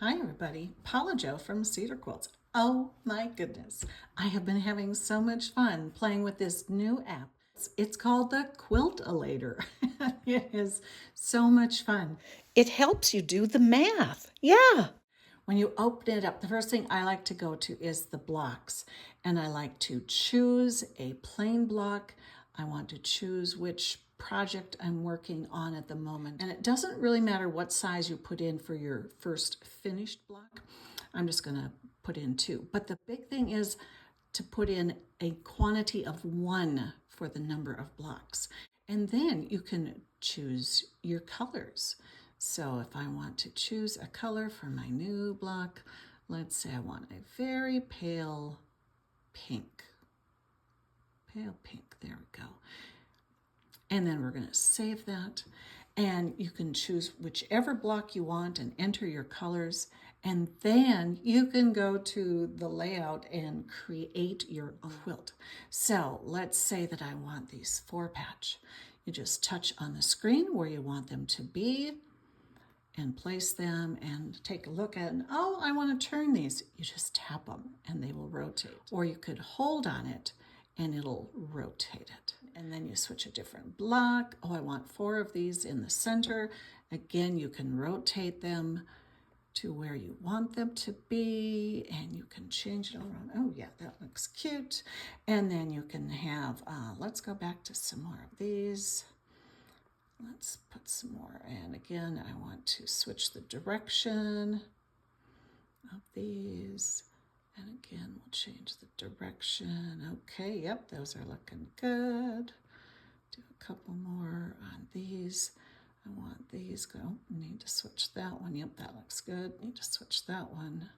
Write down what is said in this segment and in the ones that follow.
Hi everybody, Paula Jo from SederQuilts. Oh my goodness, I have been having so much fun playing with this new app. It's called the Quilt-a-lator. It is so much fun. It helps you do the math. Yeah. When you open it up, the first thing I like to go to is the blocks. And I like to choose a plain block. I want to choose which project I'm working on at the moment. And it doesn't really matter what size you put in for your first finished block. I'm just going to put in 2. But the big thing is to put in a quantity of 1 for the number of blocks. And then you can choose your colors. So if I want to choose a color for my new block, let's say I want a very pale pink. Pale pink, there we go. And then we're going to save that. And you can choose whichever block you want and enter your colors. And then you can go to the layout and create your own quilt. So let's say that I want these 4-patch. You just touch on the screen where you want them to be and place them and take a look at it. Oh, I want to turn these. You just tap them and they will rotate. Or you could hold on it and it'll rotate it. And then you switch a different block. Oh, I want 4 of these in the center. Again, you can rotate them to where you want them to be, and you can change it around. Oh yeah, that looks cute. And then you can have, let's go back to some more of these. Let's put some more. And again, I want to switch the direction of these. And again, we'll change the direction. Okay, yep, those are looking good. Do a couple more on these. I want these. Go. Need to switch that one. Yep, that looks good. Need to switch that one.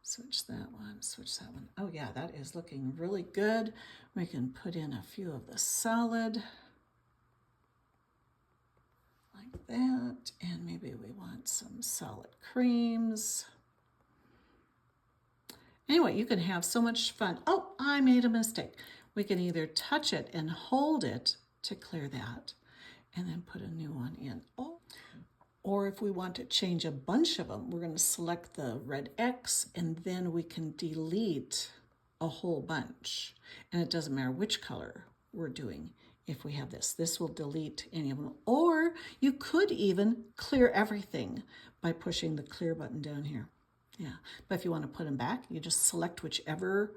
Switch that one. Switch that one. Oh yeah, that is looking really good. We can put in a few of the solid like that. And maybe we want some solid creams. Anyway, you can have so much fun. Oh, I made a mistake. We can either touch it and hold it to clear that and then put a new one in. Oh, or if we want to change a bunch of them, we're going to select the red X and then we can delete a whole bunch. And it doesn't matter which color we're doing. If we have this, this will delete any of them. Or you could even clear everything by pushing the clear button down here. Yeah, but if you want to put them back, you just select whichever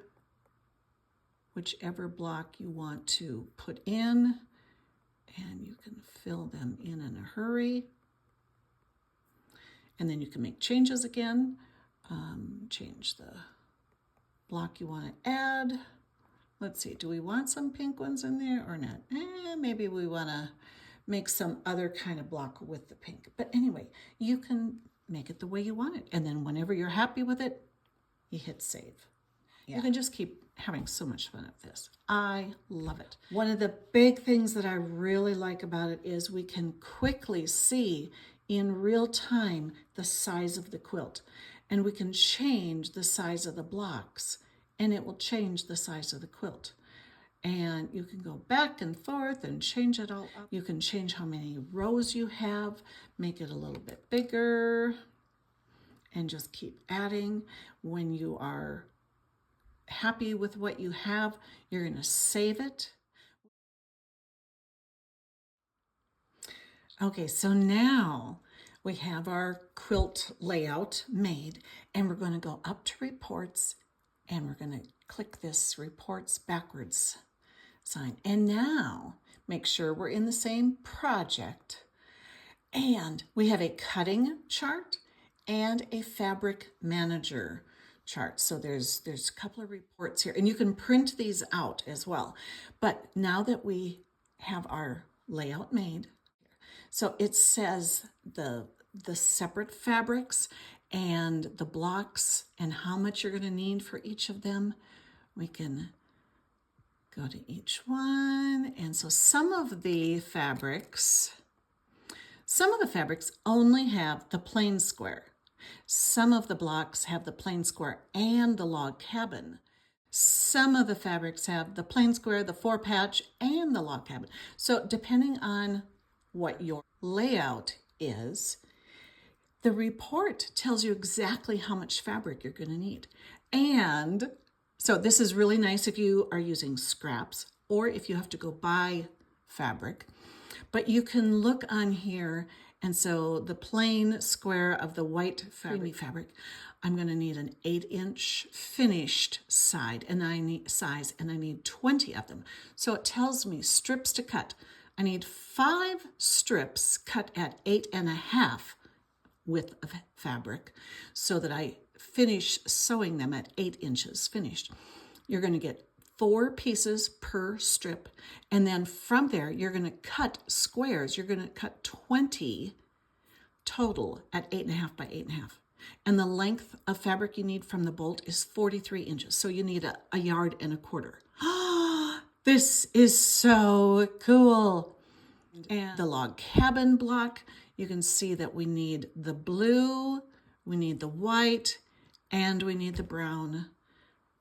block you want to put in, and you can fill them in a hurry. And then you can make changes again. Change the block you want to add. Let's see, do we want some pink ones in there or not? Maybe we want to make some other kind of block with the pink. But anyway, you can make it the way you want it. And then whenever you're happy with it, you hit save. Yeah. You can just keep having so much fun with this. I love it. One of the big things that I really like about it is we can quickly see in real time the size of the quilt. And we can change the size of the blocks and it will change the size of the quilt. And you can go back and forth and change it all up. You can change how many rows you have, make it a little bit bigger, and just keep adding. When you are happy with what you have, you're going to save it. Okay, so now we have our quilt layout made, and we're going to go up to reports, and we're going to click this reports backwards sign. And now make sure we're in the same project. And we have a cutting chart and a fabric manager chart. So there's a couple of reports here, and you can print these out as well. But now that we have our layout made, so it says the separate fabrics and the blocks and how much you're going to need for each of them. We can go to each one. And so some of the fabrics only have the plain square. Some of the blocks have the plain square and the log cabin. Some of the fabrics have the plain square, the 4-patch, and the log cabin. So depending on what your layout is, The report tells you exactly how much fabric you're going to need. And so this is really nice if you are using scraps or if you have to go buy fabric. But you can look on here, and so the plain square of the white fabric, I'm going to need an 8-inch finished side, and I need 20 of them. So it tells me strips to cut. I need 5 strips cut at 8.5 width of fabric so that I finish sewing them at 8 inches finished. You're going to get 4 pieces per strip, and then from there you're going to cut squares. You're going to cut 20 total at 8.5 by 8.5, and the length of fabric you need from the bolt is 43 inches, so you need a yard and a quarter. This is so cool. And the log cabin block, you can see that we need the blue, we need the white, and we need the brown.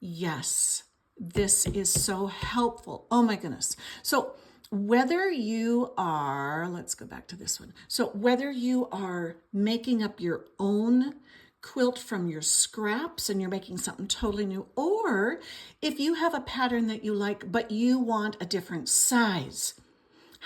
Yes, this is so helpful. Oh my goodness. So whether you are, let's go back to this one. So whether you are making up your own quilt from your scraps and you're making something totally new, or if you have a pattern that you like, but you want a different size.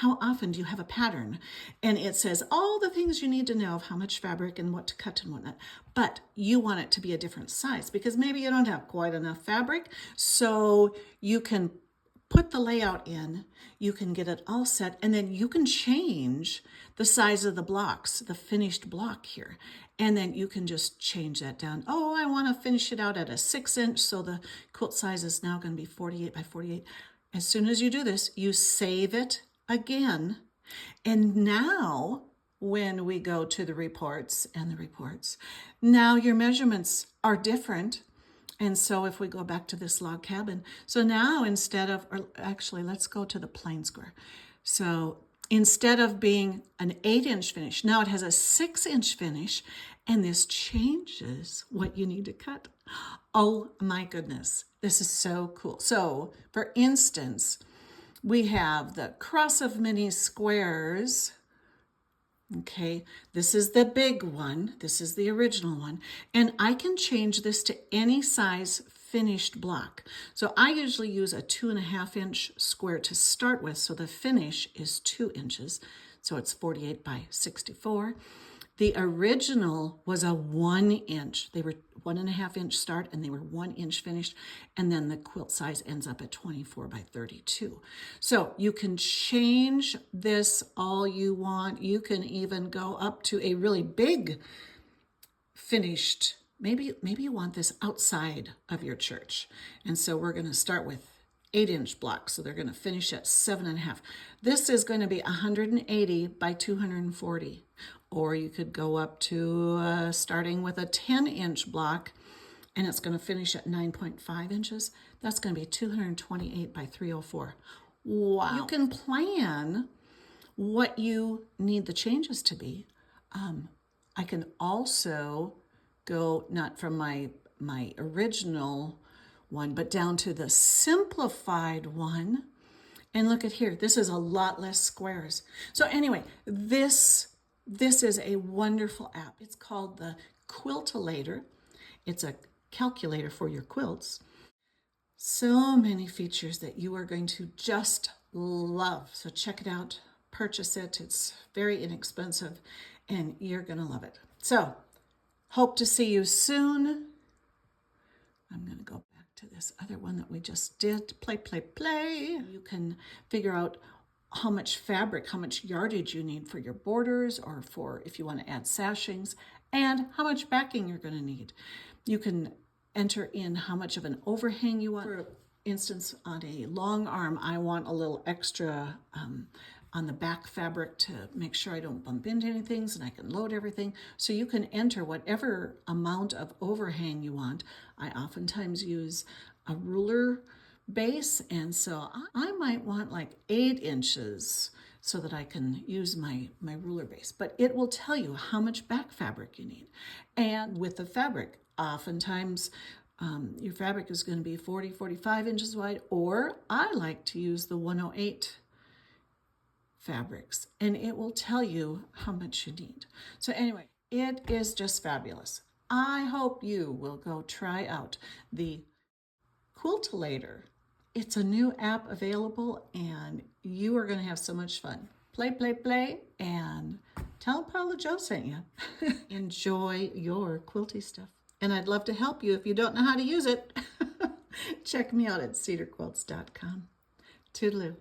How often do you have a pattern and it says all the things you need to know of how much fabric and what to cut and whatnot, but you want it to be a different size because maybe you don't have quite enough fabric, so you can put the layout in, you can get it all set, and then you can change the size of the blocks, the finished block here, and then you can just change that down. Oh, I want to finish it out at a 6-inch, so the quilt size is now going to be 48 by 48. As soon as you do this, you save it again, and now when we go to the reports, now your measurements are different. And so if we go back to this log cabin, so now instead of, or actually let's go to the plain square. So instead of being an 8-inch finish, now it has a 6-inch finish, and this changes what you need to cut. Oh my goodness, this is so cool. So for instance, we have the cross of many squares. Okay, this is the big one. This is the original one. And I can change this to any size finished block. So I usually use a 2.5-inch square to start with. So the finish is 2 inches. So it's 48 by 64. The original was a 1-inch. They were 1.5-inch start and they were 1-inch finished. And then the quilt size ends up at 24 by 32. So you can change this all you want. You can even go up to a really big finished. Maybe you want this outside of your church. And so we're going to start with 8-inch blocks. So they're going to finish at 7.5. This is going to be 180 by 240. Or you could go up to starting with a 10-inch block, and it's going to finish at 9.5 inches. That's going to be 228 by 304. Wow. You can plan what you need the changes to be. I can also go not from my original one, but down to the simplified one. And look at here, this is a lot less squares. So anyway, this is a wonderful app. It's called the Quilt-a-lator. It's a calculator for your quilts. So many features that you are going to just love. So check it out, purchase it. It's very inexpensive and you're going to love it. So hope to see you soon. I'm going to go back to this other one that we just did. Play. You can figure out how much fabric, how much yardage you need for your borders or for if you want to add sashings, and how much backing you're going to need. You can enter in how much of an overhang you want. For instance, on a long arm, I want a little extra on the back fabric to make sure I don't bump into anything and I can load everything. So you can enter whatever amount of overhang you want. I oftentimes use a ruler base, and so I might want like 8 inches so that I can use my ruler base, but it will tell you how much back fabric you need. And with the fabric, oftentimes your fabric is going to be 45 inches wide, or I like to use the 108 fabrics, and it will tell you how much you need. So anyway, It is just fabulous. I hope you will go try out the Quilt-a-lator. It's a new app available and you are going to have so much fun. Play, play, play, and tell Paula Joe sent you. Enjoy your quilty stuff. And I'd love to help you if you don't know how to use it. Check me out at SederQuilts.com. Toodaloo.